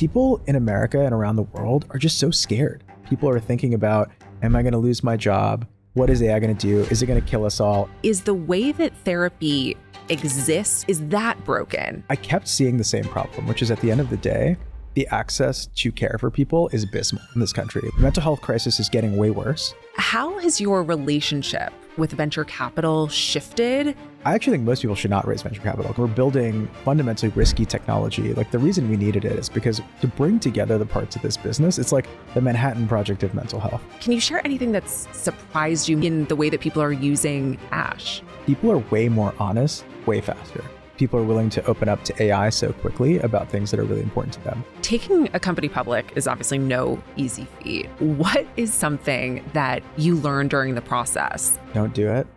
people in America and around the world are just so scared. People are thinking about, am I going to lose my job? What is AI going to do? Is it going to kill us all? Is the way that therapy exists, is that broken? I kept seeing the same problem, which is at the end of the day, the access to care for people is abysmal in this country. The mental health crisis is getting way worse. How has your relationship with venture capital shifted? I actually think most people should not raise venture capital. We're building fundamentally risky technology. Like the reason we needed it is because to bring together the parts of this business, it's like the Manhattan Project of mental health. Can you share anything that's surprised you in the way that people are using Ash? People are way more honest, way faster. People are willing to open up to AI so quickly about things that are really important to them. Taking a company public is obviously no easy feat. What is something that you learned during the process? Don't do it.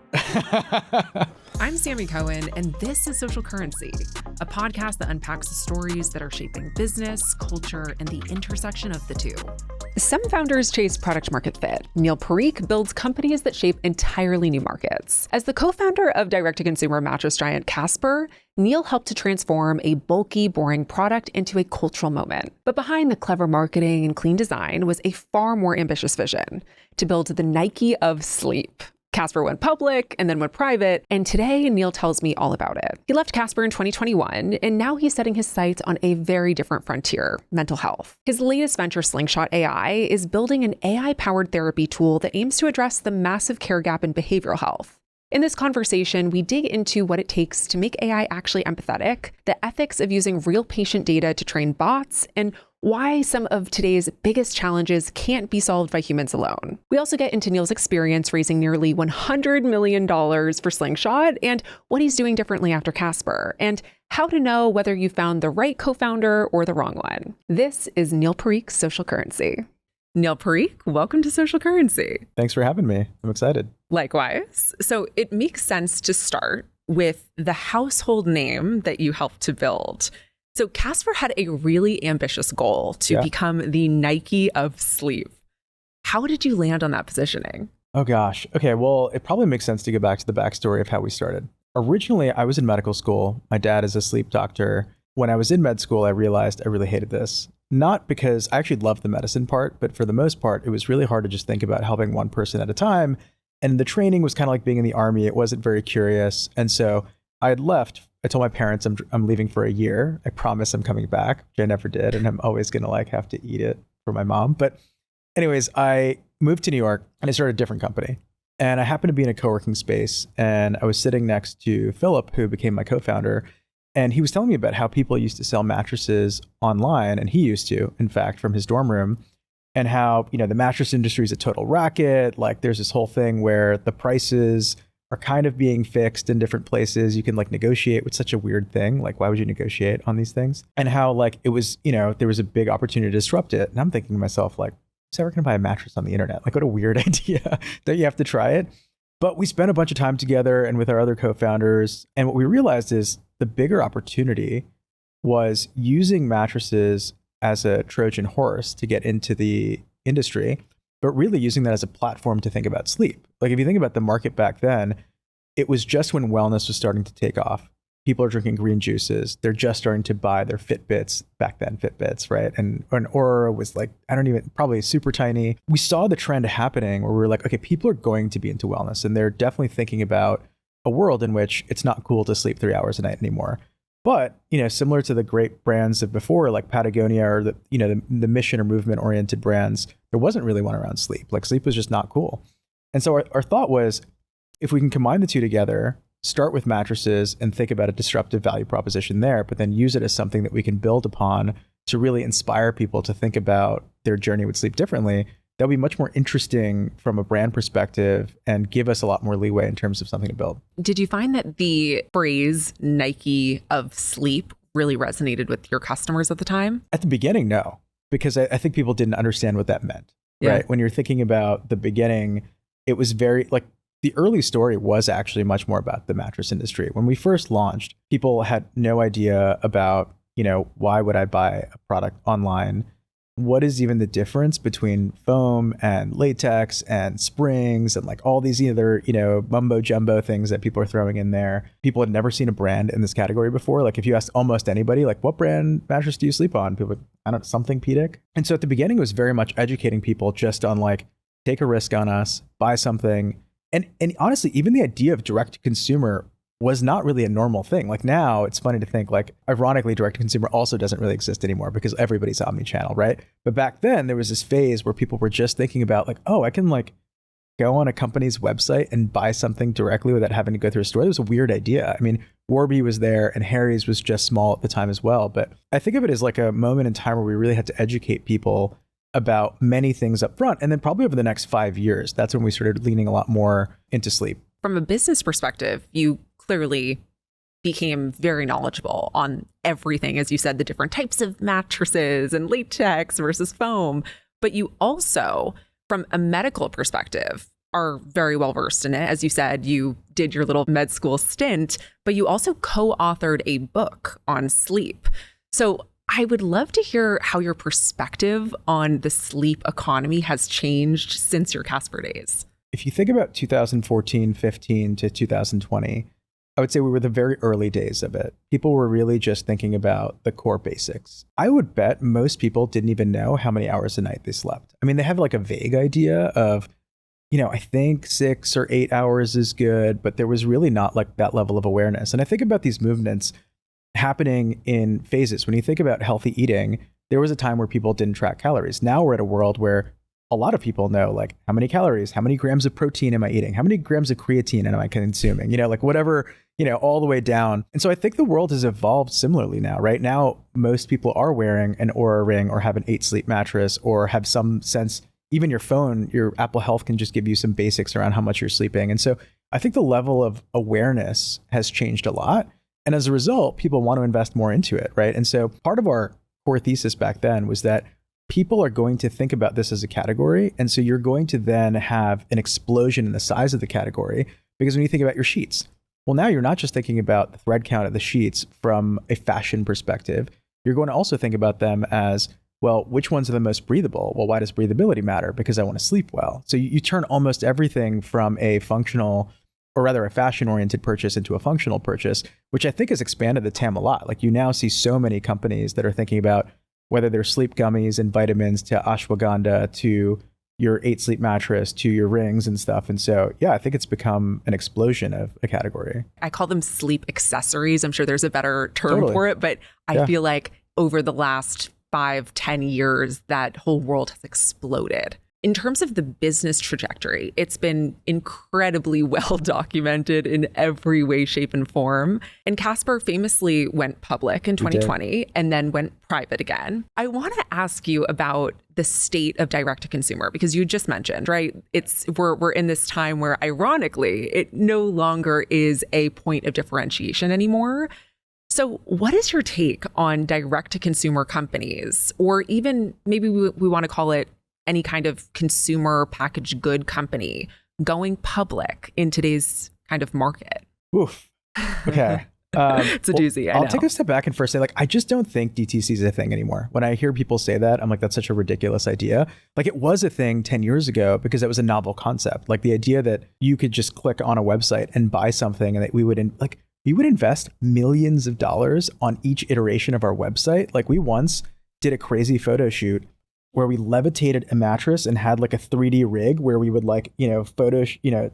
I'm Sammi Cohen, and this is Social Currency, a podcast that unpacks the stories that are shaping business, culture, and the intersection of the two. Some founders chase product market fit. Neil Parikh builds companies that shape entirely new markets. As the co-founder of direct-to-consumer mattress giant Casper, Neil helped to transform a bulky, boring product into a cultural moment. But behind the clever marketing and clean design was a far more ambitious vision: to build the Nike of sleep. Casper went public and then went private, and today Neil tells me all about it. He left Casper in 2021, and now he's setting his sights on a very different frontier: mental health. His latest venture, Slingshot AI, is building an AI-powered therapy tool that aims to address the massive care gap in behavioral health. In this conversation, we dig into what it takes to make AI actually empathetic, the ethics of using real patient data to train bots, and why some of today's biggest challenges can't be solved by humans alone. We also get into Neil's experience raising nearly $100 million for Slingshot and what he's doing differently after Casper, and how to know whether you found the right co-founder or the wrong one. This is Neil Parikh's Social Currency. Neil Parikh, welcome to Social Currency. Thanks for having me. I'm excited. Likewise. So it makes sense to start with the household name that you helped to build. So Casper had a really ambitious goal to become the Nike of sleep. How did you land on that positioning? Oh gosh. Okay, well, it probably makes sense to go back to the backstory of how we started. Originally, I was in medical school. My dad is a sleep doctor. When I was in med school, I realized I really hated this. Not because I actually loved the medicine part, but for the most part, it was really hard to just think about helping one person at a time. And the training was kind of like being in the army. It wasn't very curious. And so I had left. I told my parents I'm leaving for a year. I promise I'm coming back, which I never did. And I'm always going to have to eat it for my mom. But anyways, I moved to New York and I started a different company. And I happened to be in a co-working space. And I was sitting next to Philip, who became my co-founder. And he was telling me about how people used to sell mattresses online. And he used to, in fact, from his dorm room. And how, the mattress industry is a total racket. Like there's this whole thing where the prices are kind of being fixed in different places. You can negotiate, with such a weird thing. Like, why would you negotiate on these things? And how it was, there was a big opportunity to disrupt it. And I'm thinking to myself, who's ever going to buy a mattress on the internet? What a weird idea. Don't you have to try it? But we spent a bunch of time together and with our other co-founders. And what we realized is the bigger opportunity was using mattresses as a Trojan horse to get into the industry, but really using that as a platform to think about sleep. If you think about the market back then, it was just when wellness was starting to take off. People are drinking green juices. They're just starting to buy their Fitbits, back then Fitbits, right? And an Aura was probably super tiny. We saw the trend happening where we were okay, people are going to be into wellness, and they're definitely thinking about a world in which it's not cool to sleep 3 hours a night anymore. But, similar to the great brands of before, like Patagonia or the mission or movement oriented brands, there wasn't really one around sleep. Sleep was just not cool. And so our thought was, if we can combine the two together, start with mattresses and think about a disruptive value proposition there, but then use it as something that we can build upon to really inspire people to think about their journey with sleep differently, that'll be much more interesting from a brand perspective and give us a lot more leeway in terms of something to build. Did you find that the phrase Nike of sleep really resonated with your customers at the time? At the beginning, no, because I think people didn't understand what that meant, right? When you're thinking about the beginning, it was very the early story was actually much more about the mattress industry. When we first launched, people had no idea about, why would I buy a product online? what is even the difference between foam and latex and springs and like all these other, mumbo jumbo things that people are throwing in there. People had never seen a brand in this category before. Like if you asked almost anybody, like what brand mattress do you sleep on? People would, I don't know, something Pedic. And so at the beginning, it was very much educating people just on like, take a risk on us, buy something. And honestly, even the idea of direct to consumer was not really a normal thing. Like now it's funny to think like, ironically, direct to consumer also doesn't really exist anymore because everybody's omni-channel, right? But back then there was this phase where people were just thinking about like, oh, I can like go on a company's website and buy something directly without having to go through a store. It was a weird idea. I mean, Warby was there and Harry's was just small at the time as well. But I think of it as like a moment in time where we really had to educate people about many things up front. And then probably over the next 5 years, that's when we started leaning a lot more into sleep. From a business perspective, you clearly became very knowledgeable on everything, as you said, the different types of mattresses and latex versus foam. But you also, from a medical perspective, are very well versed in it. As you said, you did your little med school stint, but you also co-authored a book on sleep. So I would love to hear how your perspective on the sleep economy has changed since your Casper days. If you think about 2014, 15 to 2020, I would say we were the very early days of it. People were really just thinking about the core basics. I would bet most people didn't even know how many hours a night they slept. I mean, they have like a vague idea of, I think 6 or 8 hours is good, but there was really not like that level of awareness. And I think about these movements happening in phases. When you think about healthy eating, there was a time where people didn't track calories. Now we're at a world where a lot of people know like how many calories, how many grams of protein am I eating? How many grams of creatine am I consuming? Like whatever, all the way down. And so I think the world has evolved similarly now. Right now, most people are wearing an Oura Ring or have an 8 sleep mattress or have some sense, even your phone, your Apple Health can just give you some basics around how much you're sleeping. And so I think the level of awareness has changed a lot. And as a result, people want to invest more into it, right? And so part of our core thesis back then was that people are going to think about this as a category. And so you're going to then have an explosion in the size of the category. Because when you think about your sheets, well, now you're not just thinking about the thread count of the sheets from a fashion perspective. You're going to also think about them as, well, which ones are the most breathable? Well, why does breathability matter? Because I want to sleep well. So you turn almost everything from a functional, or rather a fashion-oriented purchase into a functional purchase, which I think has expanded the TAM a lot. Like you now see so many companies that are thinking about whether they're sleep gummies and vitamins to ashwagandha to your 8 sleep mattress to your rings and stuff. And so, yeah, I think it's become an explosion of a category. I call them sleep accessories. I'm sure there's a better term for it, but I feel like over the last 5-10 years, that whole world has exploded. In terms of the business trajectory, it's been incredibly well documented in every way, shape, and form. And Casper famously went public in 2020 and then went private again. I want to ask you about the state of direct to consumer, because you just mentioned, right? We're in this time where, ironically, it no longer is a point of differentiation anymore. So what is your take on direct to consumer companies, or even maybe we want to call it any kind of consumer packaged good company going public in today's kind of market? Oof. Okay. It's a doozy. I'll take a step back and first say, like, I just don't think DTC is a thing anymore. When I hear people say that, I'm like, that's such a ridiculous idea. Like, it was a thing 10 years ago because it was a novel concept. Like the idea that you could just click on a website and buy something and that we would invest millions of dollars on each iteration of our website. Like we once did a crazy photo shoot where we levitated a mattress and had like a 3D rig where we would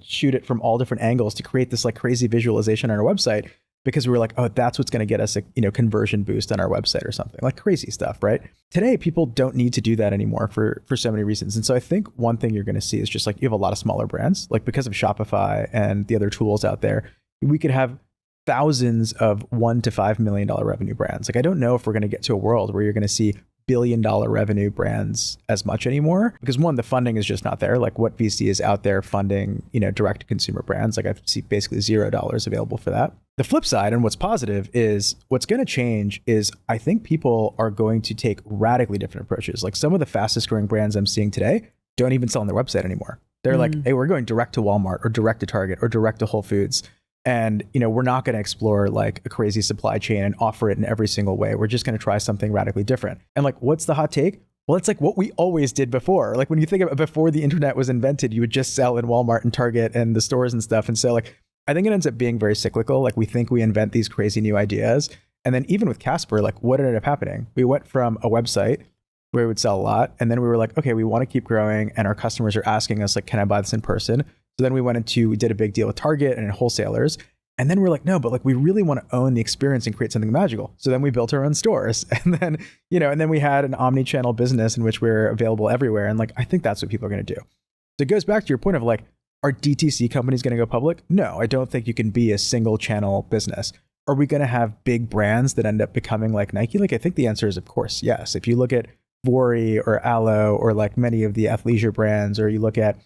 shoot it from all different angles to create this like crazy visualization on our website, because we were like, oh, that's what's going to get us a conversion boost on our website or something, like crazy stuff, right? Today, people don't need to do that anymore for so many reasons. And so I think one thing you're going to see is just like you have a lot of smaller brands, like because of Shopify and the other tools out there, we could have thousands of $1 to $5 million revenue brands. Like I don't know if we're going to get to a world where you're going to see billion-dollar revenue brands as much anymore, because one, the funding is just not there. Like what VC is out there funding, direct to consumer brands? Like I see basically $0 available for that. The flip side, and what's positive, is what's going to change is I think people are going to take radically different approaches. Like some of the fastest growing brands I'm seeing today don't even sell on their website anymore. They're like, hey, we're going direct to Walmart or direct to Target or direct to Whole Foods. And, we're not going to explore like a crazy supply chain and offer it in every single way. We're just going to try something radically different. And like, what's the hot take? Well, it's like what we always did before. Like when you think about before the internet was invented, you would just sell in Walmart and Target and the stores and stuff. And so like, I think it ends up being very cyclical. Like we think we invent these crazy new ideas. And then even with Casper, like what ended up happening? We went from a website where we would sell a lot. And then we were like, okay, we want to keep growing. And our customers are asking us like, can I buy this in person? So then we did a big deal with Target and wholesalers. And then we're like, no, but like we really want to own the experience and create something magical. So then we built our own stores. And then, and then we had an omni-channel business in which we're available everywhere. And like, I think that's what people are going to do. So it goes back to your point of like, are DTC companies going to go public? No, I don't think you can be a single channel business. Are we going to have big brands that end up becoming like Nike? Like, I think the answer is, of course, yes. If you look at Vori or Aloe or like many of the athleisure brands, or you look at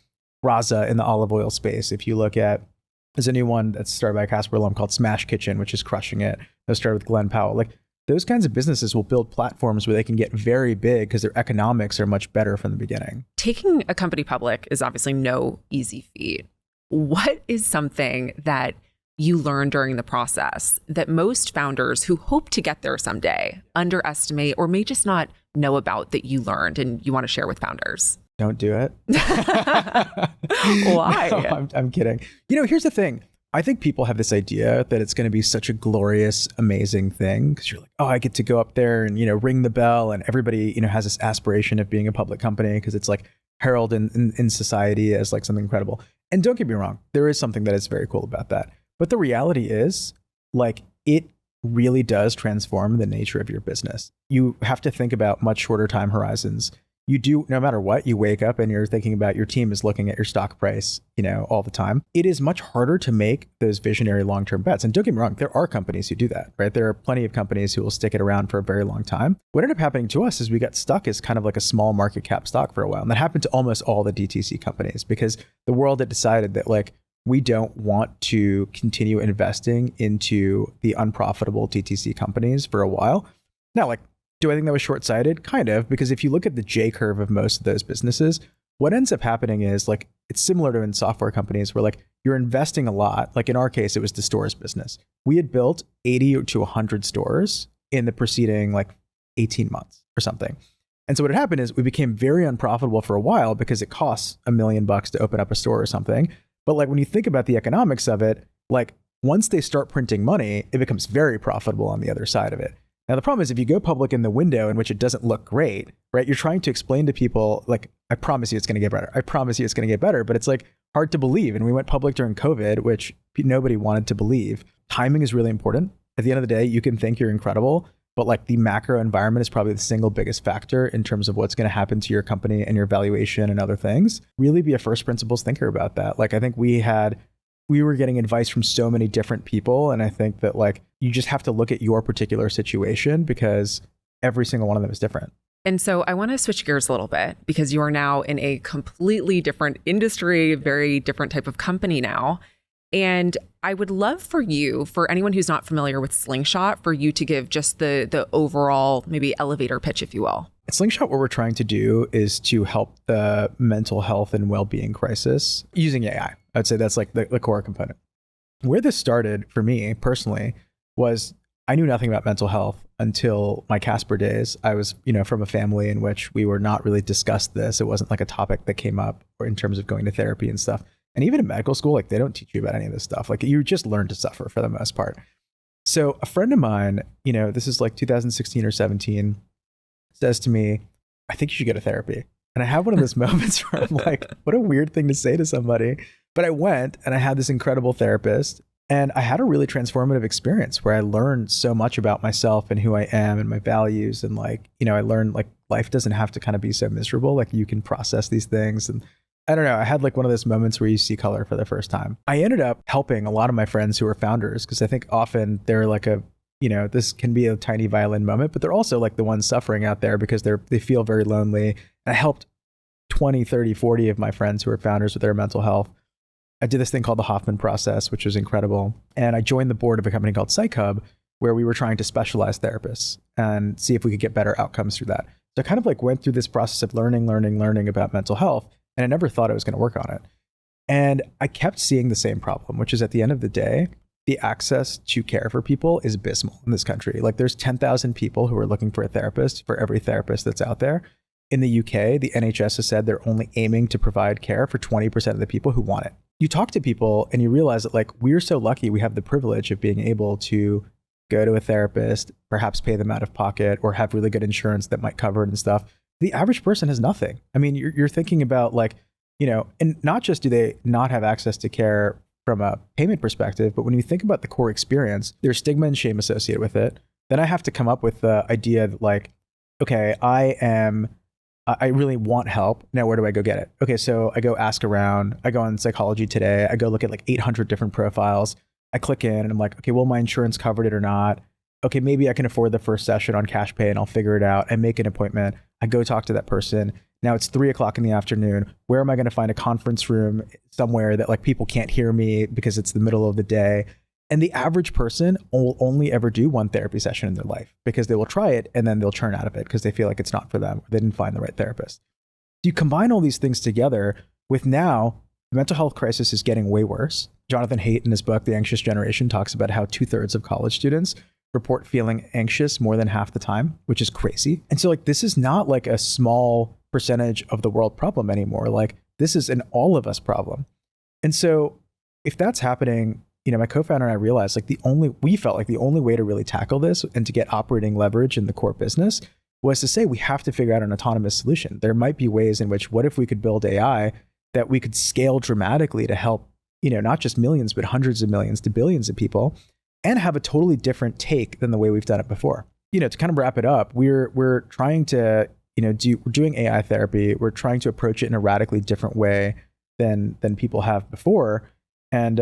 Raza in the olive oil space, if you look at, there's a new one that's started by a Casper alum called Smash Kitchen, which is crushing it. That started with Glenn Powell. Like those kinds of businesses will build platforms where they can get very big because their economics are much better from the beginning. Taking a company public is obviously no easy feat. What is something that you learned during the process that most founders who hope to get there someday underestimate or may just not know about that you learned and you want to share with founders? Don't do it. Why? No, I'm kidding. Here's the thing. I think people have this idea that it's going to be such a glorious, amazing thing because you're like, oh, I get to go up there and, ring the bell, and everybody, has this aspiration of being a public company because it's like heralded in society as like something incredible. And don't get me wrong, there is something that is very cool about that. But the reality is like it really does transform the nature of your business. You have to think about much shorter time horizons. You do, no matter what, you wake up and you're thinking about your team is looking at your stock price, all the time. It is much harder to make those visionary long-term bets. And don't get me wrong, there are companies who do that, right? There are plenty of companies who will stick it around for a very long time. What ended up happening to us is we got stuck as kind of like a small market cap stock for a while. And that happened to almost all the DTC companies because the world had decided that like, we don't want to continue investing into the unprofitable DTC companies for a while. Now, like, do I think that was short-sighted? Kind of, because if you look at the J curve of most of those businesses, what ends up happening is like, it's similar to in software companies where like you're investing a lot. Like in our case, it was the stores business. We had built 80 to 100 stores in the preceding like 18 months or something. And so what had happened is we became very unprofitable for a while because it costs $1 million to open up a store or something. But like when you think about the economics of it, like once they start printing money, it becomes very profitable on the other side of it. Now, the problem is if you go public in the window in which it doesn't look great, right? You're trying to explain to people, like, I promise you it's going to get better. I promise you it's going to get better. But it's like hard to believe. And we went public during COVID, which nobody wanted to believe. Timing is really important. At the end of the day, you can think you're incredible, but like the macro environment is probably the single biggest factor in terms of what's going to happen to your company and your valuation and other things. Really be a first principles thinker about that. Like I think we were getting advice from so many different people. And I think that like, you just have to look at your particular situation because every single one of them is different. And so I want to switch gears a little bit because you are now in a completely different industry, very different type of company now. And I would love for anyone who's not familiar with Slingshot, for you to give just the overall maybe elevator pitch, if you will. At Slingshot, what we're trying to do is to help the mental health and well-being crisis using AI. I'd say that's like the core component. Where this started for me personally was I knew nothing about mental health until my Casper days. I was, from a family in which we were not really discussed this. It wasn't like a topic that came up or in terms of going to therapy and stuff. And even in medical school, like they don't teach you about any of this stuff. Like you just learn to suffer for the most part. So a friend of mine, this is like 2016 or 17, says to me, I think you should go to therapy. And I have one of those moments where I'm like, what a weird thing to say to somebody. But I went and I had this incredible therapist. And I had a really transformative experience where I learned so much about myself and who I am and my values. And like, I learned like life doesn't have to kind of be so miserable. Like you can process these things. And I don't know, I had like one of those moments where you see color for the first time. I ended up helping a lot of my friends who are founders because I think often they're like this can be a tiny violin moment, but they're also like the ones suffering out there because they feel very lonely. And I helped 20, 30, 40 of my friends who are founders with their mental health. I did this thing called the Hoffman process, which was incredible. And I joined the board of a company called PsychHub, where we were trying to specialize therapists and see if we could get better outcomes through that. So I kind of like went through this process of learning about mental health. And I never thought I was going to work on it. And I kept seeing the same problem, which is at the end of the day, the access to care for people is abysmal in this country. Like there's 10,000 people who are looking for a therapist for every therapist that's out there. in the UK, the NHS has said they're only aiming to provide care for 20% of the people who want it. You talk to people and you realize that like we're so lucky we have the privilege of being able to go to a therapist, perhaps pay them out of pocket or have really good insurance that might cover it and stuff. The average person has nothing. I mean, you're thinking about like, and not just do they not have access to care from a payment perspective, but when you think about the core experience, there's stigma and shame associated with it. Then I have to come up with the idea that like, okay, I really want help. Now, where do I go get it? Okay, so I go ask around. I go on Psychology Today. I go look at like 800 different profiles. I click in and I'm like, okay, will my insurance covered it or not? Okay, maybe I can afford the first session on cash pay and I'll figure it out. I make an appointment. I go talk to that person. Now it's 3:00 in the afternoon. Where am I going to find a conference room somewhere that like people can't hear me because it's the middle of the day? And the average person will only ever do one therapy session in their life because they will try it and then they'll churn out of it because they feel like it's not for them. Or they didn't find the right therapist. You combine all these things together with now the mental health crisis is getting way worse. Jonathan Haidt in his book, The Anxious Generation, talks about how 2/3 of college students report feeling anxious more than half the time, which is crazy. And so like, this is not like a small percentage of the world problem anymore. Like this is an all of us problem. And so if that's happening, my co-founder and I realized like we felt like the only way to really tackle this and to get operating leverage in the core business was to say, we have to figure out an autonomous solution. There might be ways in which, what if we could build AI that we could scale dramatically to help, not just millions, but hundreds of millions to billions of people and have a totally different take than the way we've done it before. To kind of wrap it up, we're trying to, we're doing AI therapy. We're trying to approach it in a radically different way than people have before. And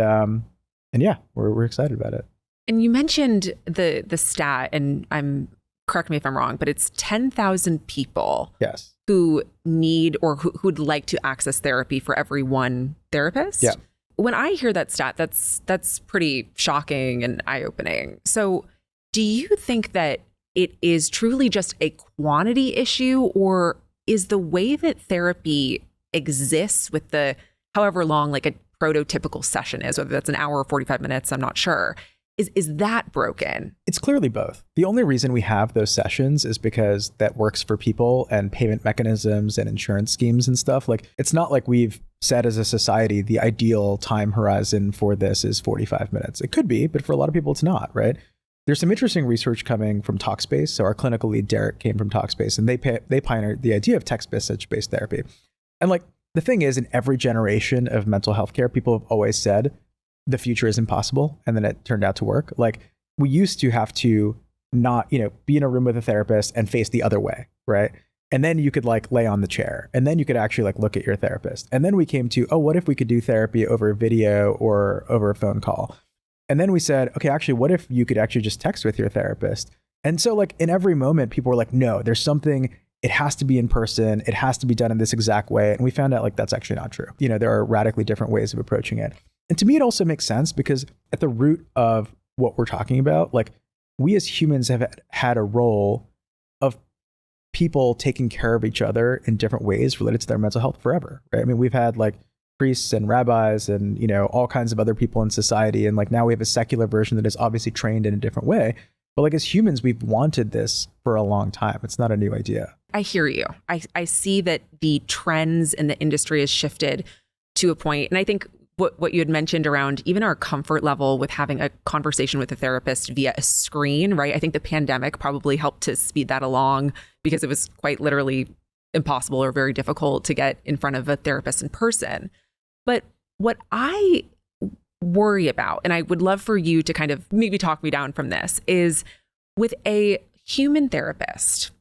yeah, we're excited about it. And you mentioned the stat, and correct me if I'm wrong, but it's 10,000 people yes, who need or who'd like to access therapy for every one therapist. Yeah. When I hear that stat, that's pretty shocking and eye-opening. So do you think that it is truly just a quantity issue, or is the way that therapy exists with the however long like a prototypical session is, whether that's an hour or 45 minutes, I'm not sure, is that broken? It's clearly both. The only reason we have those sessions is because that works for people and payment mechanisms and insurance schemes and stuff. Like, it's not like we've said as a society, the ideal time horizon for this is 45 minutes. It could be, but for a lot of people, it's not, right? There's some interesting research coming from Talkspace. So our clinical lead, Derek, came from Talkspace, and they pioneered the idea of text message-based therapy. And like, the thing is, in every generation of mental health care, people have always said the future is impossible. And then it turned out to work. Like, we used to have to not, be in a room with a therapist and face the other way, right? And then you could like lay on the chair, and then you could actually like look at your therapist. And then we came to, what if we could do therapy over video or over a phone call? And then we said, okay, actually, what if you could actually just text with your therapist? And so like in every moment, people were like, no, there's something, it has to be in person. It has to be done in this exact way. And we found out like that's actually not true. There are radically different ways of approaching it. And to me, it also makes sense because at the root of what we're talking about, like we as humans have had a role of people taking care of each other in different ways related to their mental health forever, right? I mean, we've had like priests and rabbis and, all kinds of other people in society. And like now we have a secular version that is obviously trained in a different way. But like as humans, we've wanted this for a long time. It's not a new idea. I hear you. I see that the trends in the industry has shifted to a point. And I think what you had mentioned around even our comfort level with having a conversation with a therapist via a screen, right? I think the pandemic probably helped to speed that along because it was quite literally impossible or very difficult to get in front of a therapist in person. But what I worry about, and I would love for you to kind of maybe talk me down from this, is with a human therapist,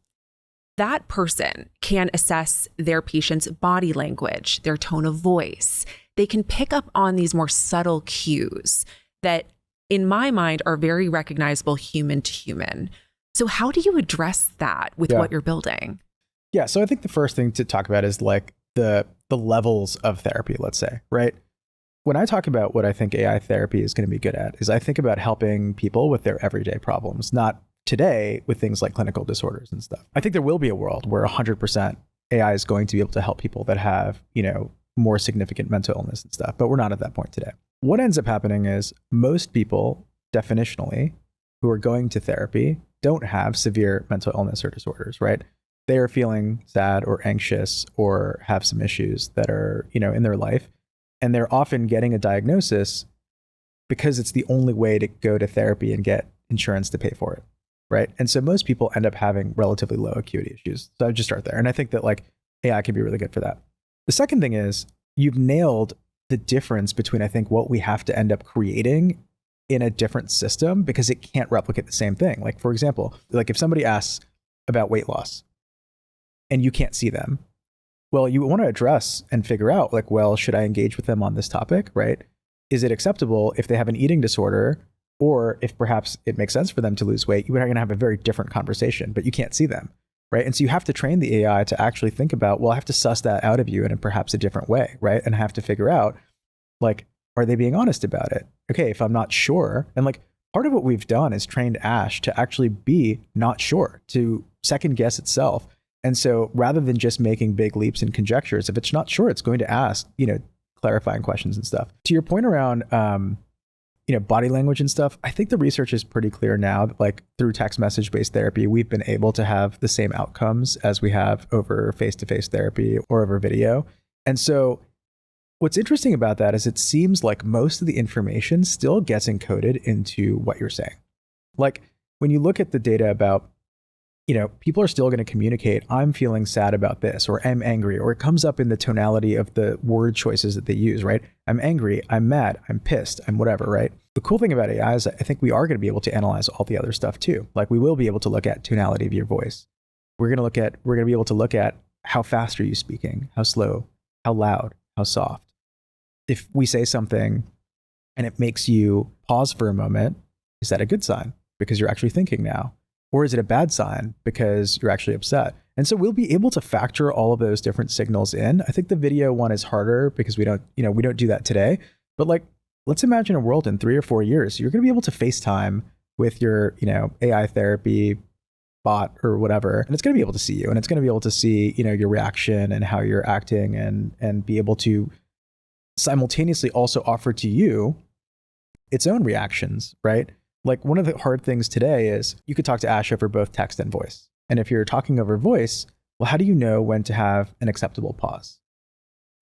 that person can assess their patient's body language, their tone of voice. They can pick up on these more subtle cues that, in my mind, are very recognizable human to human. So how do you address that with what you're building? Yeah, so I think the first thing to talk about is like the levels of therapy, let's say, right? When I talk about what I think AI therapy is going to be good at, is I think about helping people with their everyday problems, not today with things like clinical disorders and stuff. I think there will be a world where 100% AI is going to be able to help people that have, more significant mental illness and stuff, but we're not at that point today. What ends up happening is most people, definitionally, who are going to therapy don't have severe mental illness or disorders, right? they are feeling sad or anxious or have some issues that are, in their life. And they're often getting a diagnosis because it's the only way to go to therapy and get insurance to pay for it. Right. And so most people end up having relatively low acuity issues. So I would just start there. And I think that like AI can be really good for that. The second thing is you've nailed the difference between, I think, what we have to end up creating in a different system because it can't replicate the same thing. Like, for example, like if somebody asks about weight loss and you can't see them, well, you want to address and figure out like, well, should I engage with them on this topic, right? Is it acceptable if they have an eating disorder, or if perhaps it makes sense for them to lose weight? You are going to have a very different conversation, but you can't see them, right? And so you have to train the AI to actually think about, well, I have to suss that out of you in perhaps a different way, right? And have to figure out, like, are they being honest about it? Okay, if I'm not sure, and like part of what we've done is trained Ash to actually be not sure, to second guess itself. And so rather than just making big leaps and conjectures, if it's not sure, it's going to ask, clarifying questions and stuff. To your point around, body language and stuff, I think the research is pretty clear now that like through text message based therapy, we've been able to have the same outcomes as we have over face-to-face therapy or over video. And so what's interesting about that is it seems like most of the information still gets encoded into what you're saying. Like when you look at the data about, people are still going to communicate, I'm feeling sad about this, or I'm angry, or it comes up in the tonality of the word choices that they use, right? I'm angry, I'm mad, I'm pissed, I'm whatever, right? The cool thing about AI is that I think we are going to be able to analyze all the other stuff too. Like we will be able to look at tonality of your voice. We're going to be able to look at how fast are you speaking, how slow, how loud, how soft. If we say something and it makes you pause for a moment, is that a good sign? Because you're actually thinking now. Or is it a bad sign because you're actually upset? And so we'll be able to factor all of those different signals in. I think the video one is harder because we don't do that today. But like, let's imagine a world in 3 or 4 years, you're going to be able to FaceTime with your, AI therapy bot or whatever, and it's going to be able to see you, and it's going to be able to see, your reaction and how you're acting, and be able to simultaneously also offer to you its own reactions, right? Like one of the hard things today is you could talk to Ash over both text and voice. And if you're talking over voice, well, how do you know when to have an acceptable pause?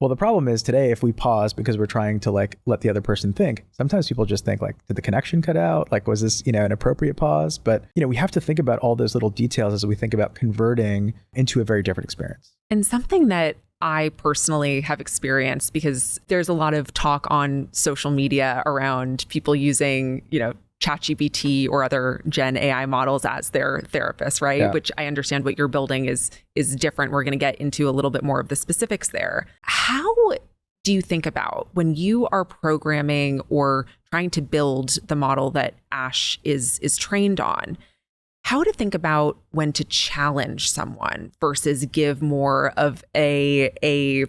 Well, the problem is today, if we pause because we're trying to like let the other person think, sometimes people just think like, did the connection cut out? Like, was this, an appropriate pause? But, we have to think about all those little details as we think about converting into a very different experience. And something that I personally have experienced, because there's a lot of talk on social media around people using, ChatGPT or other Gen AI models as their therapist, right? Yeah. Which I understand what you're building is different. We're going to get into a little bit more of the specifics there. How do you think about when you are programming or trying to build the model that Ash is trained on, how to think about when to challenge someone versus give more of a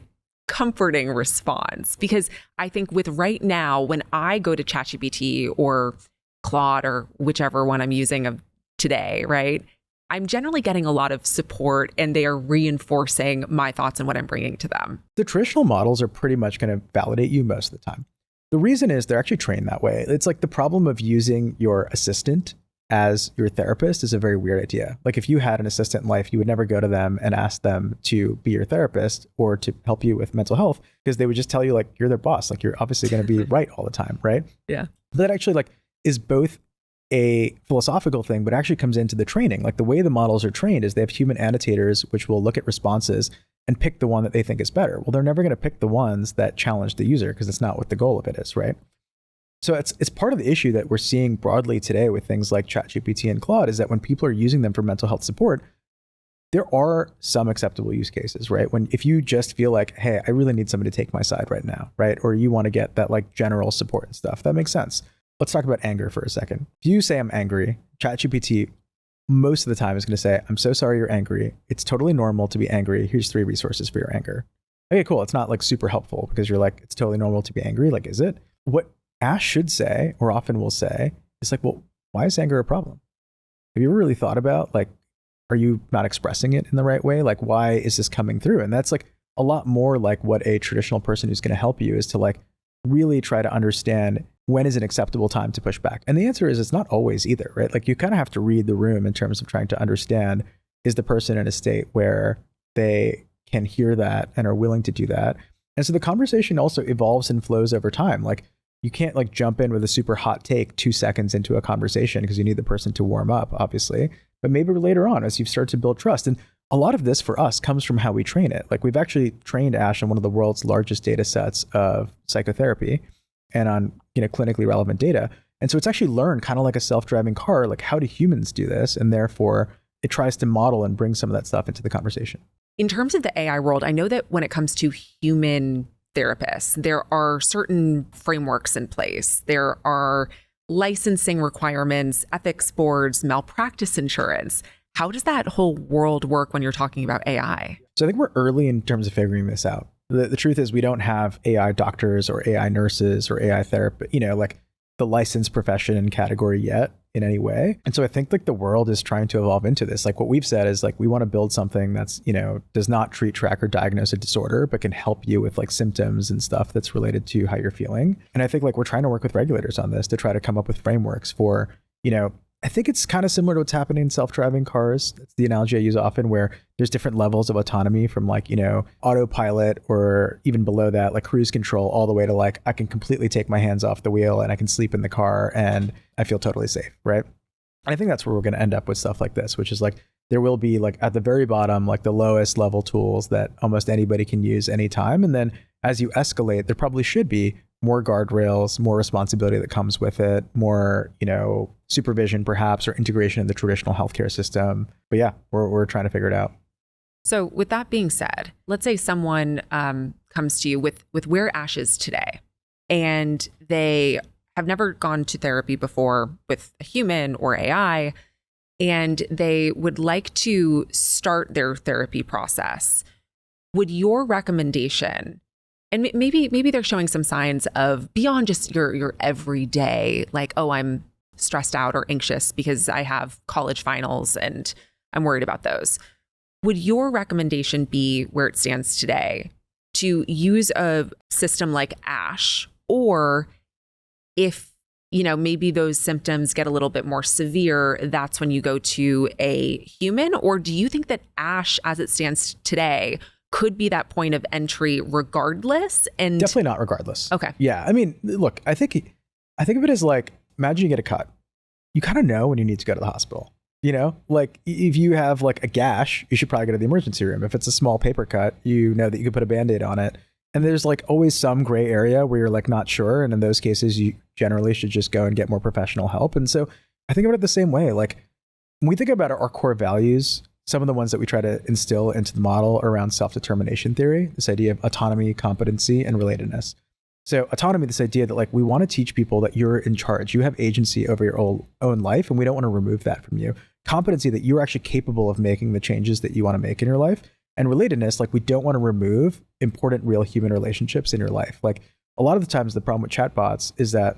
comforting response? Because I think with right now, when I go to ChatGPT or Claude or whichever one I'm using of today, right? I'm generally getting a lot of support and they are reinforcing my thoughts and what I'm bringing to them. The traditional models are pretty much going to validate you most of the time. The reason is they're actually trained that way. It's like the problem of using your assistant as your therapist is a very weird idea. Like if you had an assistant in life, you would never go to them and ask them to be your therapist or to help you with mental health, because they would just tell you like you're their boss. Like you're obviously going to be right all the time, right? Yeah. That actually like is both a philosophical thing, but actually comes into the training. Like the way the models are trained is they have human annotators, which will look at responses and pick the one that they think is better. Well, they're never going to pick the ones that challenge the user because it's not what the goal of it is, right? So it's part of the issue that we're seeing broadly today with things like ChatGPT and Claude is that when people are using them for mental health support, there are some acceptable use cases, right? If you just feel like, hey, I really need somebody to take my side right now, right? Or you want to get that like general support and stuff, that makes sense. Let's talk about anger for a second. If you say I'm angry, ChatGPT most of the time is going to say, I'm so sorry you're angry. It's totally normal to be angry. Here's 3 resources for your anger. Okay, cool. It's not like super helpful because you're like, it's totally normal to be angry. Like, is it? What Ash should say, or often will say, is like, well, why is anger a problem? Have you ever really thought about like, are you not expressing it in the right way? Like, why is this coming through? And that's like a lot more like what a traditional person who's going to help you is to like really try to understand when is an acceptable time to push back. And the answer is it's not always either, right? Like you kind of have to read the room in terms of trying to understand is the person in a state where they can hear that and are willing to do that. And so the conversation also evolves and flows over time. Like you can't like jump in with a super hot take 2 seconds into a conversation because you need the person to warm up, obviously. But maybe later on, as you start to build trust. And a lot of this for us comes from how we train it. Like we've actually trained Ash on one of the world's largest data sets of psychotherapy and on, clinically relevant data. And so it's actually learned kind of like a self-driving car, like how do humans do this? And therefore it tries to model and bring some of that stuff into the conversation. In terms of the AI world, I know that when it comes to human therapists, there are certain frameworks in place. There are licensing requirements, ethics boards, malpractice insurance. How does that whole world work when you're talking about AI? So I think we're early in terms of figuring this out. The truth is we don't have AI doctors or AI nurses or AI therapists, like the licensed profession category yet in any way. And so I think like the world is trying to evolve into this. Like what we've said is like, we want to build something that's, does not treat, track, or diagnose a disorder, but can help you with like symptoms and stuff that's related to how you're feeling. And I think like we're trying to work with regulators on this to try to come up with frameworks for, I think it's kind of similar to what's happening in self-driving cars. That's the analogy I use often, where there's different levels of autonomy from like, autopilot or even below that, like cruise control, all the way to like, I can completely take my hands off the wheel and I can sleep in the car and I feel totally safe, right? And I think that's where we're going to end up with stuff like this, which is like, there will be like at the very bottom, like the lowest level tools that almost anybody can use anytime. And then as you escalate, there probably should be more guardrails, more responsibility that comes with it, more, supervision perhaps, or integration in the traditional healthcare system. But yeah, we're trying to figure it out. So with that being said, let's say someone comes to you with where Ash is today, and they have never gone to therapy before with a human or AI, and they would like to start their therapy process. Would your recommendation, and maybe they're showing some signs of beyond just your everyday, like, oh, I'm stressed out or anxious because I have college finals and I'm worried about those. Would your recommendation be, where it stands today, to use a system like Ash? Or if, maybe those symptoms get a little bit more severe, that's when you go to a human? Or do you think that Ash, as it stands today, could be that point of entry regardless? And definitely not regardless. Okay. Yeah. I mean, look, I think of it as like, imagine you get a cut. You kind of know when you need to go to the hospital. Like if you have like a gash, you should probably go to the emergency room. If it's a small paper cut, you know that you could put a Band-Aid on it. And there's like always some gray area where you're like not sure. And in those cases, you generally should just go and get more professional help. And so I think about it the same way. Like when we think about our core values, some of the ones that we try to instill into the model around self-determination theory, this idea of autonomy, competency, and relatedness. So autonomy, this idea that like we want to teach people that you're in charge, you have agency over your own life, and we don't want to remove that from you. Competency, that you're actually capable of making the changes that you want to make in your life. And relatedness, like we don't want to remove important real human relationships in your life. Like a lot of the times the problem with chatbots is that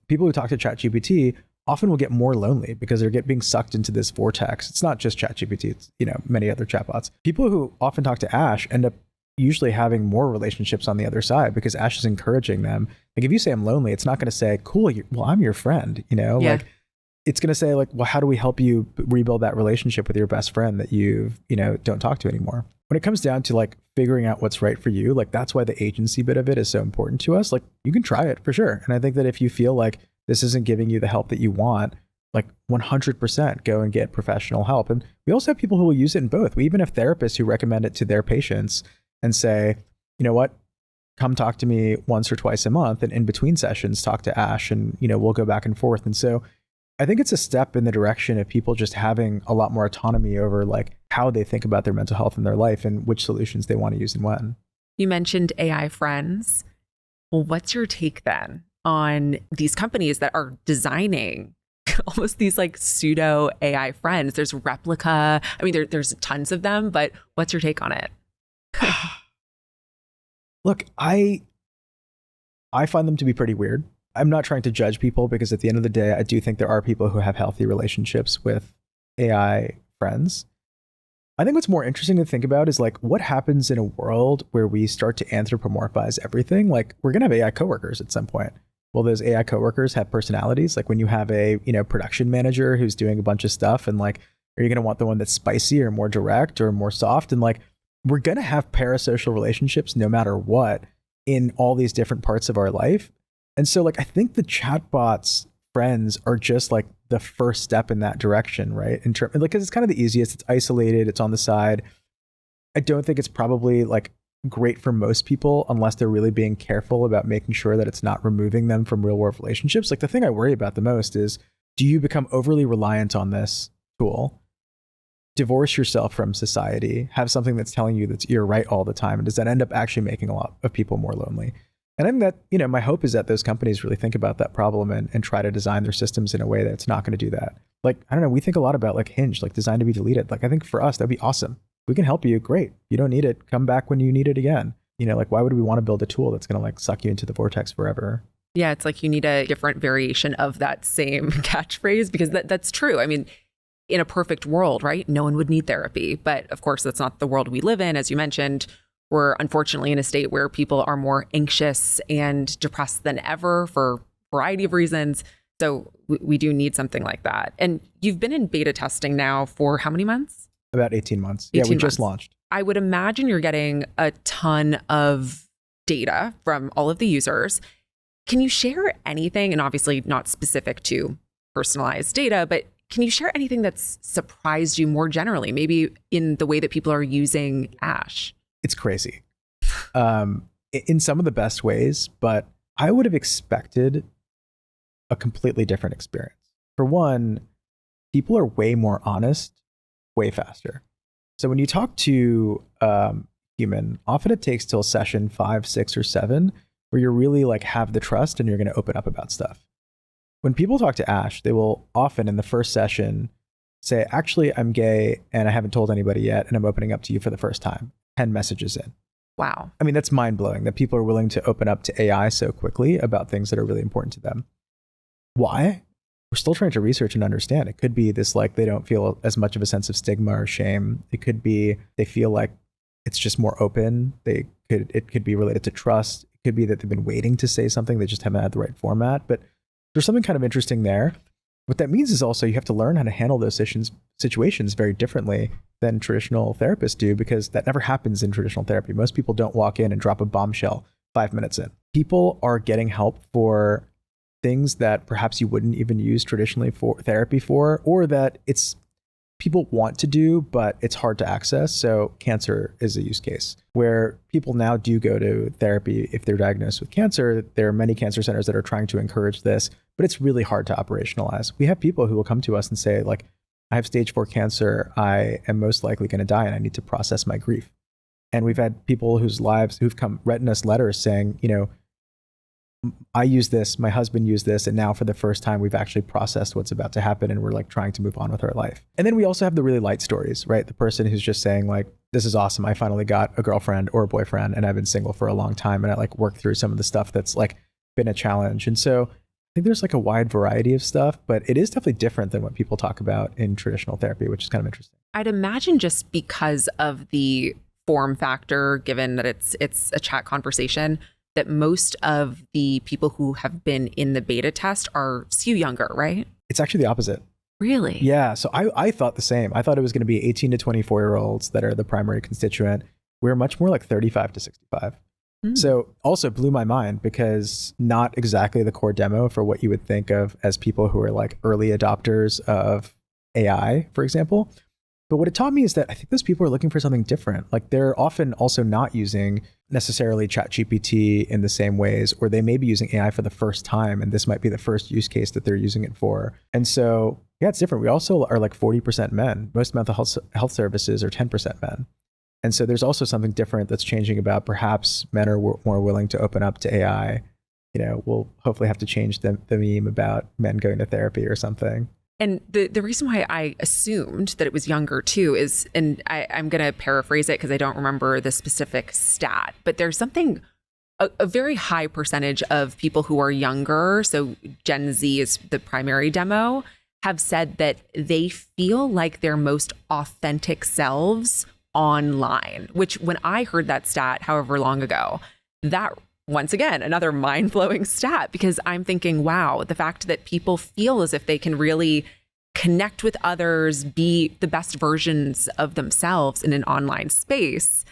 people who talk to ChatGPT often will get more lonely because they're being sucked into this vortex. It's not just ChatGPT, it's many other chatbots. People who often talk to Ash end up usually having more relationships on the other side because Ash is encouraging them. Like if you say I'm lonely, it's not going to say, cool, well, I'm your friend, like it's going to say like, well, how do we help you rebuild that relationship with your best friend that you've, don't talk to anymore? When it comes down to like figuring out what's right for you, like that's why the agency bit of it is so important to us. Like you can try it for sure. And I think that if you feel like this isn't giving you the help that you want, like 100% go and get professional help. And we also have people who will use it in both. We even have therapists who recommend it to their patients and say, you know what, come talk to me once or twice a month, and in between sessions, talk to Ash, and we'll go back and forth. And so I think it's a step in the direction of people just having a lot more autonomy over like how they think about their mental health in their life and which solutions they want to use and when. You mentioned AI friends. Well, what's your take then on these companies that are designing almost these like pseudo AI friends? There's Replica. I mean, there's tons of them, but what's your take on it? Look, I find them to be pretty weird. I'm not trying to judge people because at the end of the day, I do think there are people who have healthy relationships with AI friends. I think what's more interesting to think about is like what happens in a world where we start to anthropomorphize everything. Like we're going to have AI coworkers at some point. Will those AI coworkers have personalities? Like when you have a, production manager who's doing a bunch of stuff and like Are you going to want the one that's spicy or more direct or more soft? And like, we're going to have parasocial relationships no matter what in all these different parts of our life. And so like, I think the chatbots friends are just like the first step in that direction, right? In terms, like, cause it's kind of the easiest, it's isolated, it's on the side. I don't think it's probably like great for most people unless they're really being careful about making sure that it's not removing them from real world relationships. Like the thing I worry about the most is, do you become overly reliant on this tool, divorce yourself from society, have something that's telling you that you're right all the time? And does that end up actually making a lot of people more lonely? And I think that, you know, my hope is that those companies really think about that problem and try to design their systems in a way that's not going to do that. Like, I don't know, we think a lot about like Hinge, like designed to be deleted. Like, I think for us, that'd be awesome. We can help you. Great. You don't need it. Come back when you need it again. You know, like, why would we want to build a tool that's going to like suck you into the vortex forever? Yeah, it's like you need a different variation of that same catchphrase, because that's true. I mean, in a perfect world, right? No one would need therapy. But of course, that's not the world we live in. As you mentioned, we're unfortunately in a state where people are more anxious and depressed than ever for a variety of reasons. So we do need something like that. And you've been in beta testing now for how many months? About 18 months. 18 yeah, we months. Just launched. I would imagine you're getting a ton of data from all of the users. Can you share anything, and obviously not specific to personalized data, but can you share anything that's surprised you more generally, maybe in the way that people are using Ash? It's crazy in some of the best ways, but I would have expected a completely different experience. For one, people are way more honest, way faster. So when you talk to human, often it takes till session 5, 6, or 7 where you really like have the trust and you're going to open up about stuff. When people talk to Ash, they will often in the first session say, actually, I'm gay and I haven't told anybody yet, and I'm opening up to you for the first time. 10 messages in. Wow. I mean, that's mind blowing that people are willing to open up to AI so quickly about things that are really important to them. Why? We're still trying to research and understand. It could be this, like, they don't feel as much of a sense of stigma or shame. It could be they feel like it's just more open. It could be related to trust. It could be that they've been waiting to say something. They just haven't had the right format. But there's something kind of interesting there. What that means is also you have to learn how to handle those situations very differently than traditional therapists do, because that never happens in traditional therapy. Most people don't walk in and drop a bombshell 5 minutes in. People are getting help for things that perhaps you wouldn't even use traditionally for therapy for, or that it's people want to do, but it's hard to access. So cancer is a use case where people now do go to therapy if they're diagnosed with cancer. There are many cancer centers that are trying to encourage this, but it's really hard to operationalize. We have people who will come to us and say, like, I have stage 4 cancer. I am most likely going to die and I need to process my grief. And we've had people who've written us letters saying, you know, I use this, my husband used this, and now for the first time, we've actually processed what's about to happen and we're like trying to move on with our life. And then we also have the really light stories, right? The person who's just saying like, this is awesome. I finally got a girlfriend or a boyfriend and I've been single for a long time. And I like worked through some of the stuff that's like been a challenge. And so I think there's like a wide variety of stuff, but it is definitely different than what people talk about in traditional therapy, which is kind of interesting. I'd imagine just because of the form factor, given that it's a chat conversation, that most of the people who have been in the beta test skew younger, right? It's actually the opposite. Really? Yeah. So I thought the same. I thought it was going to be 18 to 24-year-olds that are the primary constituent. We're much more like 35 to 65. So also blew my mind because not exactly the core demo for what you would think of as people who are like early adopters of AI, for example. But what it taught me is that I think those people are looking for something different. Like they're often also not using necessarily ChatGPT in the same ways, or they may be using AI for the first time, and this might be the first use case that they're using it for. And so, yeah, it's different. We also are like 40% men. Most mental health services are 10% men. And so there's also something different that's changing about perhaps men are more willing to open up to AI. You know, we'll hopefully have to change the meme about men going to therapy or something. And the reason why I assumed that it was younger too is, and I'm going to paraphrase it because I don't remember the specific stat, but there's something, a very high percentage of people who are younger, so Gen Z is the primary demo, have said that they feel like their most authentic selves online, which when I heard that stat however long ago, that once again, another mind-blowing stat, because I'm thinking, wow, the fact that people feel as if they can really connect with others, be the best versions of themselves in an online space.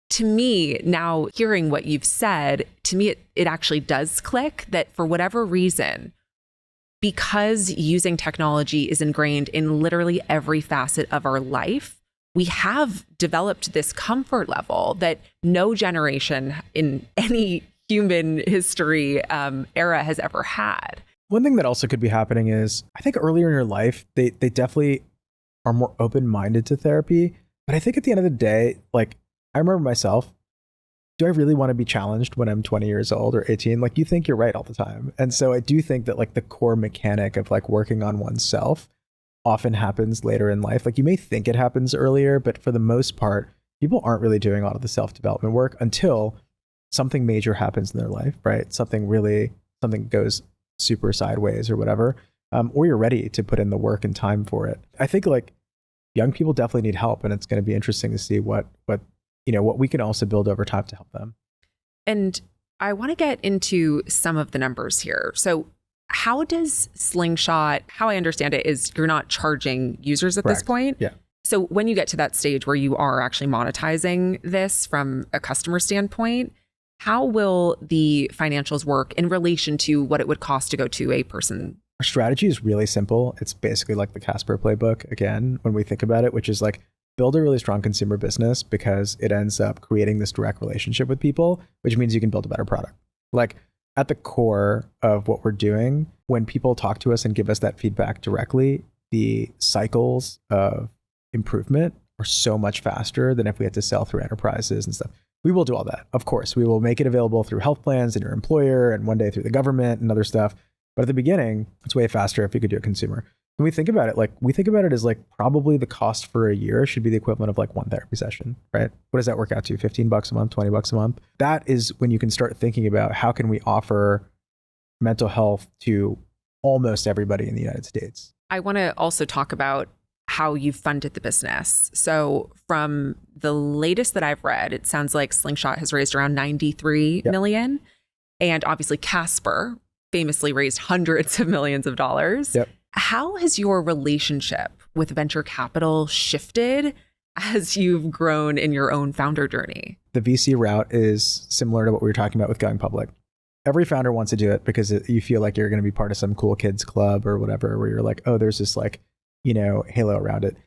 To me, now hearing what you've said, to me, it actually does click that for whatever reason, because using technology is ingrained in literally every facet of our life, we have developed this comfort level that no generation in any human history era has ever had. One thing that also could be happening is, I think earlier in your life, they definitely are more open-minded to therapy. But I think at the end of the day, like, I remember myself, do I really want to be challenged when I'm 20 years old or 18? Like, you think you're right all the time. And so I do think that like the core mechanic of like working on oneself often happens later in life. Like, you may think it happens earlier, but for the most part, people aren't really doing a lot of the self-development work until something major happens in their life, right? Something goes super sideways or whatever, or you're ready to put in the work and time for it. I think like young people definitely need help, and it's going to be interesting to see what we can also build over time to help them. And I want to get into some of the numbers here. So how does Slingshot, how I understand it is you're not charging users at Correct. this point. Yeah. So when you get to that stage where you are actually monetizing this from a customer standpoint, how will the financials work in relation to what it would cost to go to a person? Our strategy is really simple. It's basically like the Casper playbook, again, when we think about it, which is like build a really strong consumer business because it ends up creating this direct relationship with people, which means you can build a better product. Like at the core of what we're doing, when people talk to us and give us that feedback directly, the cycles of improvement are so much faster than if we had to sell through enterprises and stuff. We will do all that. Of course, we will make it available through health plans and your employer and one day through the government and other stuff. But at the beginning, it's way faster if you could do a consumer. When we think about it, as like probably the cost for a year should be the equivalent of like one therapy session, right? What does that work out to? $15 a month, $20 a month? That is when you can start thinking about how can we offer mental health to almost everybody in the United States. I want to also talk about how you funded the business. So from the latest that I've read, it sounds like Slingshot has raised around 93 million. And obviously Casper famously raised hundreds of millions of dollars. Yep. How has your relationship with venture capital shifted as you've grown in your own founder journey? The VC route is similar to what we were talking about with going public. Every founder wants to do it because you feel like you're going to be part of some cool kids club or whatever, where you're like, oh, there's this like, halo around it.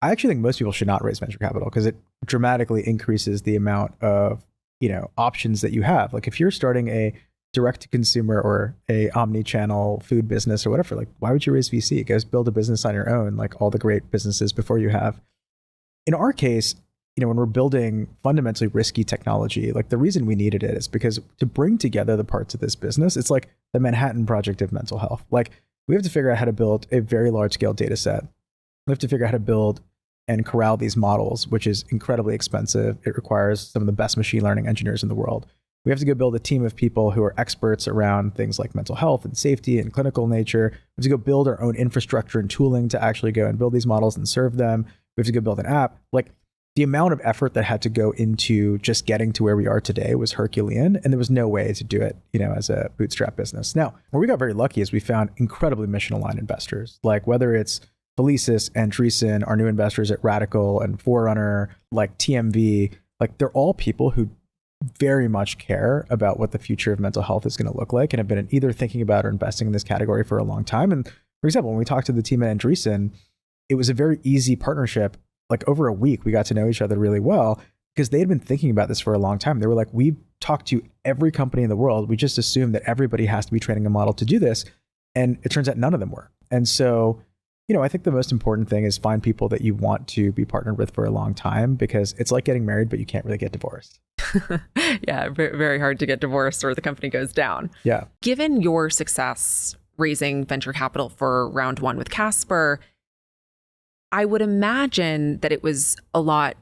I actually think most people should not raise venture capital because it dramatically increases the amount of, options that you have. Like if you're starting a direct to consumer or a omni-channel food business or whatever, like why would you raise VC? Go build a business on your own, like all the great businesses before you have. In our case, when we're building fundamentally risky technology, like the reason we needed it is because to bring together the parts of this business, it's like the Manhattan Project of mental health. Like we have to figure out how to build a very large scale data set. We have to figure out how to build and corral these models, which is incredibly expensive. It requires some of the best machine learning engineers in the world. We have to go build a team of people who are experts around things like mental health and safety and clinical nature. We have to go build our own infrastructure and tooling to actually go and build these models and serve them. We have to go build an app. Like the amount of effort that had to go into just getting to where we are today was Herculean, and there was no way to do it, as a bootstrap business. Now, where we got very lucky is we found incredibly mission-aligned investors, like whether it's Felicis, Andreessen, our new investors at Radical and Forerunner, like TMV, like they're all people who very much care about what the future of mental health is going to look like and have been either thinking about or investing in this category for a long time. And for example, when we talked to the team at Andreessen, it was a very easy partnership. Like over a week, we got to know each other really well because they had been thinking about this for a long time. They were like, we talked to every company in the world. We just assumed that everybody has to be training a model to do this. And it turns out none of them were. And so, I think the most important thing is find people that you want to be partnered with for a long time, because it's like getting married, but you can't really get divorced. Yeah, very hard to get divorced or the company goes down. Yeah. Given your success raising venture capital for round one with Casper, I would imagine that it was a lot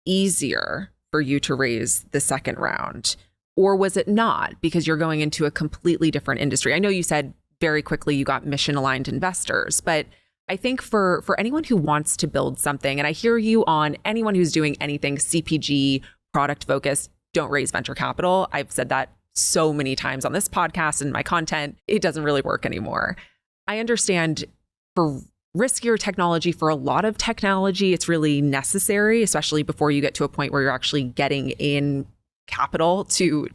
easier for you to raise the second round. Or was it not, because you're going into a completely different industry? I know you said very quickly you got mission-aligned investors, but I think for anyone who wants to build something, and I hear you on anyone who's doing anything CPG, product focused, don't raise venture capital. I've said that so many times on this podcast and my content. It doesn't really work anymore. I understand for riskier technology. For a lot of technology, it's really necessary, especially before you get to a point where you're actually getting in capital to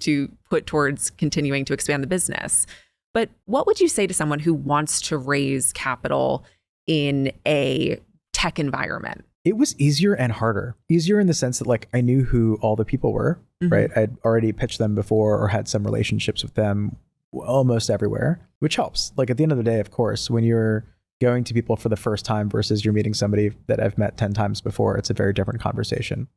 put towards continuing to expand the business. But what would you say to someone who wants to raise capital in a tech environment? It was easier and harder. Easier in the sense that like I knew who all the people were, right? I'd already pitched them before or had some relationships with them almost everywhere, which helps. Like at the end of the day, of course, when you're going to people for the first time versus you're meeting somebody that I've met 10 times before, it's a very different conversation.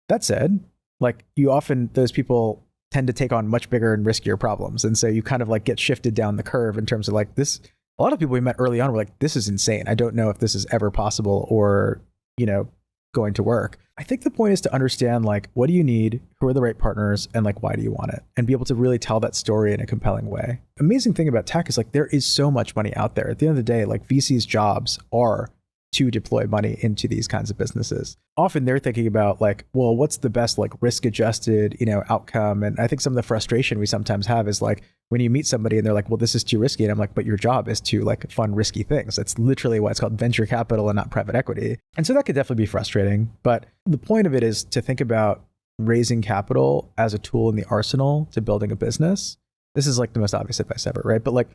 That said, like you often, those people tend to take on much bigger and riskier problems. And so you kind of like get shifted down the curve in terms of like this. A lot of people we met early on were like, this is insane. I don't know if this is ever possible or, going to work. I think the point is to understand like, what do you need? Who are the right partners? And like, why do you want it? And be able to really tell that story in a compelling way. Amazing thing about tech is like, there is so much money out there. At the end of the day, like VC's jobs are to deploy money into these kinds of businesses. Often they're thinking about like, well, what's the best like risk adjusted, outcome? And I think some of the frustration we sometimes have is like, when you meet somebody and they're like, well, this is too risky. And I'm like, but your job is to like fund risky things. That's literally why it's called venture capital and not private equity. And so that could definitely be frustrating. But the point of it is to think about raising capital as a tool in the arsenal to building a business. This is like the most obvious advice ever, right? But like,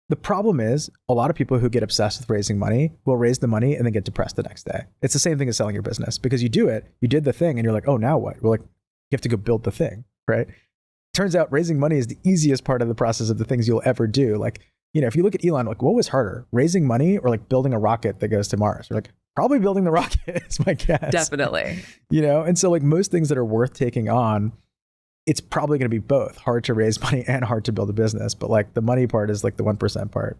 the problem is a lot of people who get obsessed with raising money will raise the money and then get depressed the next day. It's the same thing as selling your business because you do it, you did the thing and you're like, oh, now what? We're like, you have to go build the thing, right? Turns out raising money is the easiest part of the process of the things you'll ever do. Like, if you look at Elon, like what was harder, raising money or like building a rocket that goes to Mars? You're like, probably building the rocket is my guess. Definitely. And so like most things that are worth taking on, it's probably going to be both hard to raise money and hard to build a business. But like the money part is like the 1% part.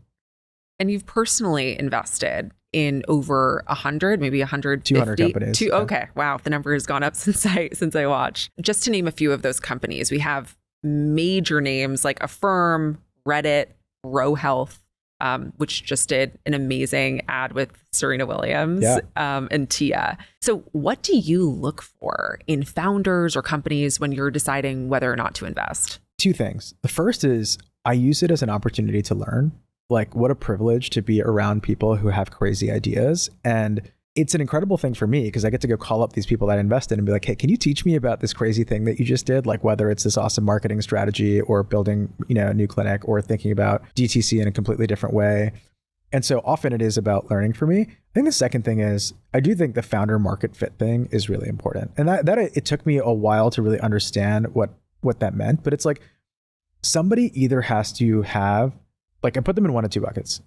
And you've personally invested in over 100, maybe 150. 200 companies. Okay. Wow. The number has gone up since I watched. Just to name a few of those companies, we have major names like Affirm, Reddit, Row Health, which just did an amazing ad with Serena Williams and Tia. So what do you look for in founders or companies when you're deciding whether or not to invest? Two things. The first is I use it as an opportunity to learn. Like what a privilege to be around people who have crazy ideas. And it's an incredible thing for me because I get to go call up these people that I invest in and be like, hey, can you teach me about this crazy thing that you just did? Like whether it's this awesome marketing strategy or building, a new clinic or thinking about DTC in a completely different way. And so often it is about learning for me. I think the second thing is I do think the founder market fit thing is really important. And that it took me a while to really understand what that meant. But it's like somebody either has to have, like I put them in one of two buckets.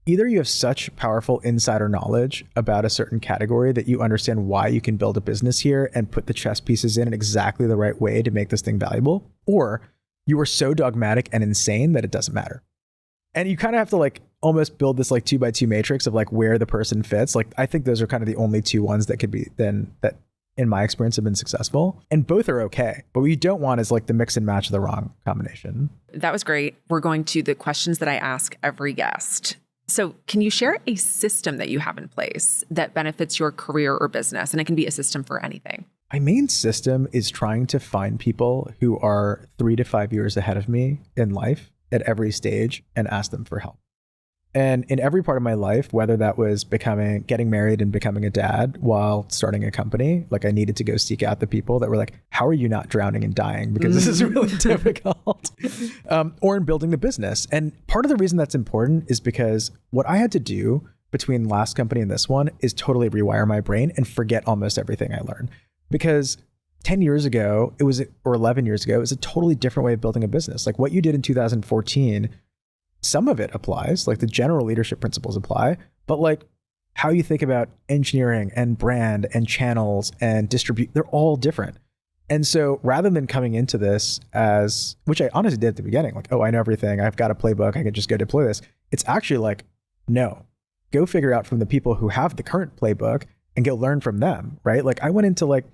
Either you have such powerful insider knowledge about a certain category that you understand why you can build a business here and put the chess pieces in exactly the right way to make this thing valuable, or you are so dogmatic and insane that it doesn't matter. And you kind of have to like almost build this like 2x2 matrix of like where the person fits. Like I think those are kind of the only two ones that could be then that in my experience have been successful, and both are okay. But what you don't want is like the mix and match of the wrong combination. That was great. We're going to the questions that I ask every guest. So can you share a system that you have in place that benefits your career or business? And it can be a system for anything. My main system is trying to find people who are 3 to 5 years ahead of me in life at every stage and ask them for help. And in every part of my life, whether that was getting married and becoming a dad while starting a company, like I needed to go seek out the people that were like, how are you not drowning and dying? Because this is really difficult. Or in building the business. And part of the reason that's important is because what I had to do between last company and this one is totally rewire my brain and forget almost everything I learned. Because 10 years ago, or 11 years ago, it was a totally different way of building a business. Like what you did in 2014, some of it applies, like the general leadership principles apply, but like how you think about engineering and brand and channels and distribute, they're all different. And so rather than coming into this as, which I honestly did at the beginning, like, oh, I know everything, I've got a playbook, I can just go deploy this. It's actually like, no, go figure out from the people who have the current playbook and go learn from them, right? Like I went into like,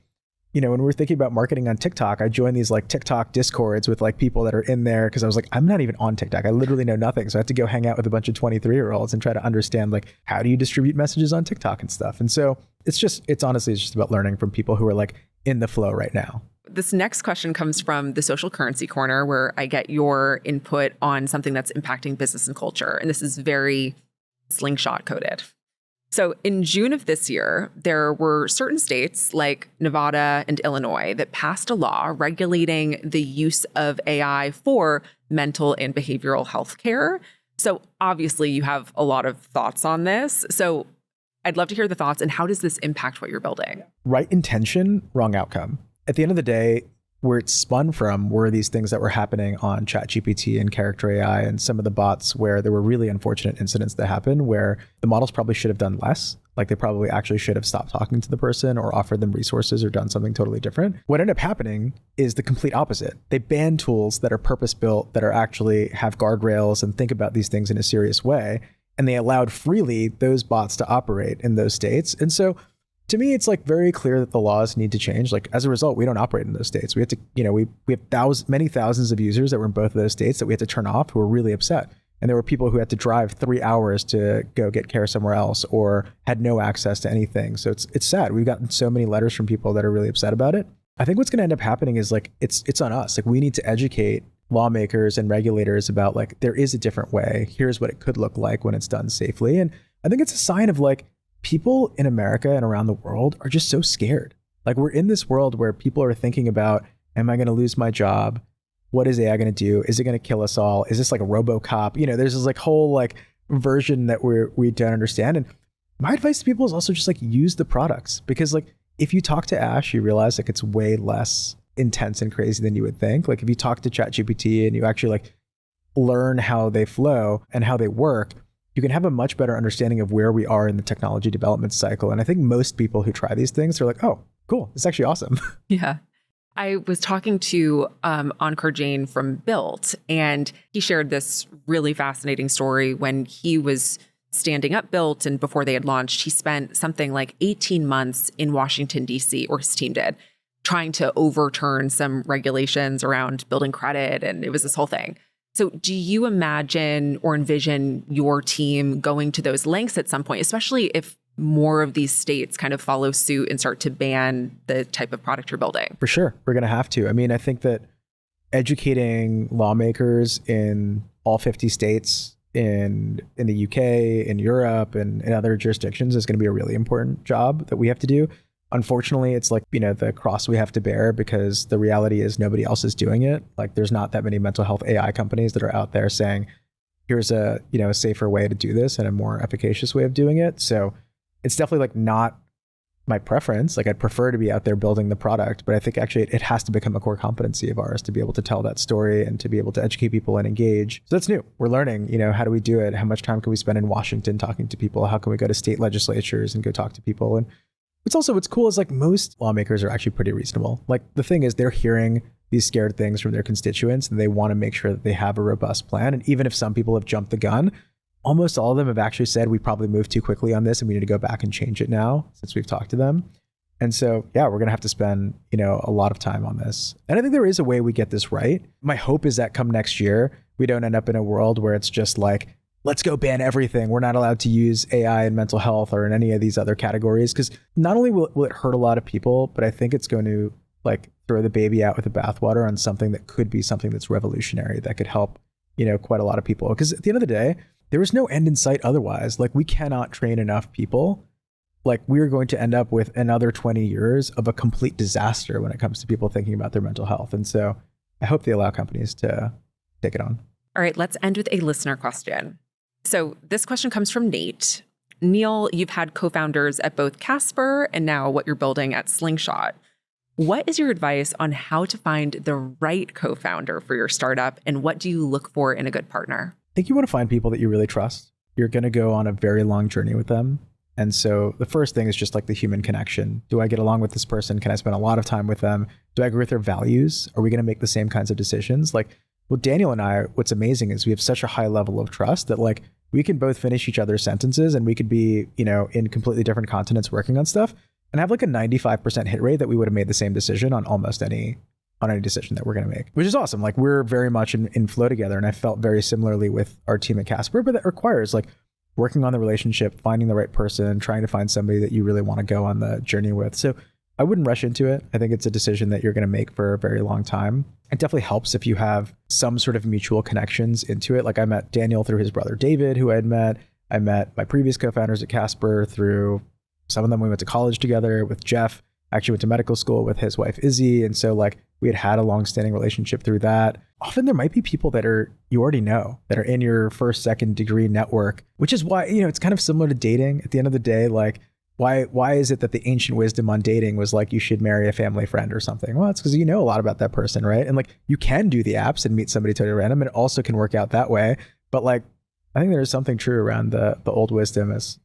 when we were thinking about marketing on TikTok, I joined these like TikTok discords with like people that are in there because I was like, I'm not even on TikTok. I literally know nothing. So I had to go hang out with a bunch of 23-year-olds and try to understand like, how do you distribute messages on TikTok and stuff? And so it's honestly just about learning from people who are like in the flow right now. This next question comes from the Social Currency Corner, where I get your input on something that's impacting business and culture. And this is very Slingshot coded. So in June of this year, there were certain states like Nevada and Illinois that passed a law regulating the use of AI for mental and behavioral health care. So obviously you have a lot of thoughts on this. So I'd love to hear the thoughts, and how does this impact what you're building? Right intention, wrong outcome. At the end of the day, where it spun from were these things that were happening on ChatGPT and Character AI and some of the bots where there were really unfortunate incidents that happened where the models probably should have done less. Like they probably actually should have stopped talking to the person or offered them resources or done something totally different. What ended up happening is the complete opposite. They banned tools that are purpose-built, that are actually have guardrails and think about these things in a serious way. And they allowed freely those bots to operate in those states. And so to me, it's like very clear that the laws need to change. Like as a result, we don't operate in those states. We have to, we have many thousands of users that were in both of those states that we had to turn off who were really upset. And there were people who had to drive 3 hours to go get care somewhere else or had no access to anything. So it's sad. We've gotten so many letters from people that are really upset about it. I think what's going to end up happening is like, it's on us. Like we need to educate lawmakers and regulators about like, there is a different way. Here's what it could look like when it's done safely. And I think it's a sign of like, people in America and around the world are just so scared. Like we're in this world where people are thinking about, am I going to lose my job? What is AI going to do? Is it going to kill us all? Is this like a RoboCop? There's this like whole like version that we don't understand. And my advice to people is also just like use the products, because like if you talk to Ash, you realize like it's way less intense and crazy than you would think. Like if you talk to ChatGPT and you actually like learn how they flow and how they work, you can have a much better understanding of where we are in the technology development cycle. And I think most people who try these things are like, oh, cool, it's actually awesome. Yeah. I was talking to Ankur Jain from Built, and he shared this really fascinating story when he was standing up Built, and before they had launched, he spent something like 18 months in Washington, D.C., or his team did, trying to overturn some regulations around building credit. And it was this whole thing. So do you imagine or envision your team going to those lengths at some point, especially if more of these states kind of follow suit and start to ban the type of product you're building? For sure. We're going to have to. I mean, I think that educating lawmakers in all 50 states, in the UK, in Europe, and in other jurisdictions is going to be a really important job that we have to do. Unfortunately, it's like, the cross we have to bear, because the reality is nobody else is doing it. Like there's not that many mental health AI companies that are out there saying, here's a safer way to do this and a more efficacious way of doing it. So it's definitely like not my preference. Like I'd prefer to be out there building the product, but I think actually it has to become a core competency of ours to be able to tell that story and to be able to educate people and engage. So that's new. We're learning, how do we do it? How much time can we spend in Washington talking to people? How can we go to state legislatures and go talk to people? And what's cool is like most lawmakers are actually pretty reasonable. Like the thing is they're hearing these scared things from their constituents and they want to make sure that they have a robust plan. And even if some people have jumped the gun, almost all of them have actually said, we probably moved too quickly on this and we need to go back and change it now since we've talked to them. And so, yeah, we're going to have to spend, a lot of time on this. And I think there is a way we get this right. My hope is that come next year, we don't end up in a world where it's just like, let's go ban everything. We're not allowed to use AI in mental health or in any of these other categories. Because not only will it hurt a lot of people, but I think it's going to like throw the baby out with the bathwater on something that could be something that's revolutionary that could help, quite a lot of people. Because at the end of the day, there is no end in sight otherwise. Like we cannot train enough people. Like we're going to end up with another 20 years of a complete disaster when it comes to people thinking about their mental health. And so I hope they allow companies to take it on. All right, let's end with a listener question. So this question comes from Nate. Neil, you've had co-founders at both Casper and now what you're building at Slingshot. What is your advice on how to find the right co-founder for your startup, and what do you look for in a good partner? I think you want to find people that you really trust. You're going to go on a very long journey with them. And so the first thing is just like the human connection. Do I get along with this person? Can I spend a lot of time with them? Do I agree with their values? Are we going to make the same kinds of decisions? Like, well, Daniel and I, what's amazing is we have such a high level of trust that like we can both finish each other's sentences and we could be, in completely different continents working on stuff and have like a 95% hit rate that we would have made the same decision on almost any decision that we're going to make, which is awesome. Like we're very much in flow together. And I felt very similarly with our team at Casper, but that requires like working on the relationship, finding the right person, trying to find somebody that you really want to go on the journey with. So I wouldn't rush into it. I think it's a decision that you're going to make for a very long time. It definitely helps if you have some sort of mutual connections into it. Like I met Daniel through his brother, David, who I had met. I met my previous co-founders at Casper through some of them we went to college together. With Jeff, I actually went to medical school with his wife, Izzy. And so like we had a long-standing relationship through that. Often there might be people that you already know that are in your first, second degree network, which is why, it's kind of similar to dating at the end of the day. Like why is it that the ancient wisdom on dating was like, you should marry a family friend or something? Well, it's because you know a lot about that person, right? And like you can do the apps and meet somebody totally random, and it also can work out that way. But like, I think there is something true around the old wisdom as,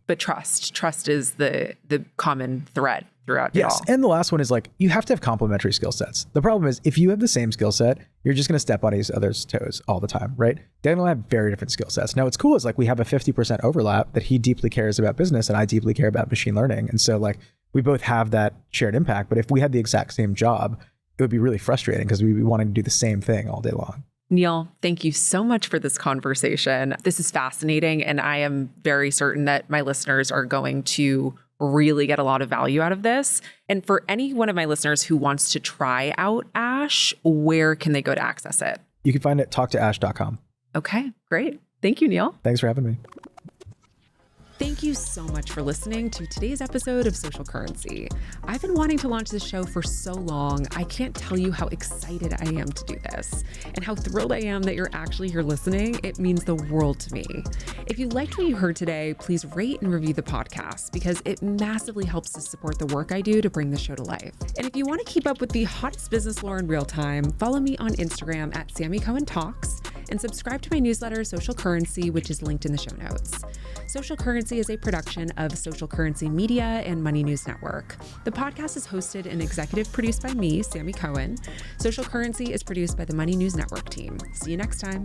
But trust is the common thread throughout it all. Yes. And the last one is like, you have to have complementary skill sets. The problem is if you have the same skill set, you're just going to step on each other's toes all the time, right? Dan and I have very different skill sets. Now what's cool is like we have a 50% overlap that he deeply cares about business and I deeply care about machine learning. And so like we both have that shared impact. But if we had the exact same job, it would be really frustrating because we'd be wanting to do the same thing all day long. Neil, thank you so much for this conversation. This is fascinating, and I am very certain that my listeners are going to really get a lot of value out of this. And for any one of my listeners who wants to try out Ash, where can they go to access it? You can find it at talktooash.com. Okay, great. Thank you, Neil. Thanks for having me. Thank you so much for listening to today's episode of Social Currency. I've been wanting to launch this show for so long. I can't tell you how excited I am to do this and how thrilled I am that you're actually here listening. It means the world to me. If you liked what you heard today, please rate and review the podcast because it massively helps to support the work I do to bring the show to life. And if you want to keep up with the hottest business lore in real time, follow me on Instagram at Sammy Cohen Talks and subscribe to my newsletter, Social Currency, which is linked in the show notes. Social Currency is a production of Social Currency Media and Money News Network. The podcast is hosted and executive produced by me, Sammy Cohen. Social Currency is produced by the Money News Network team. See you next time.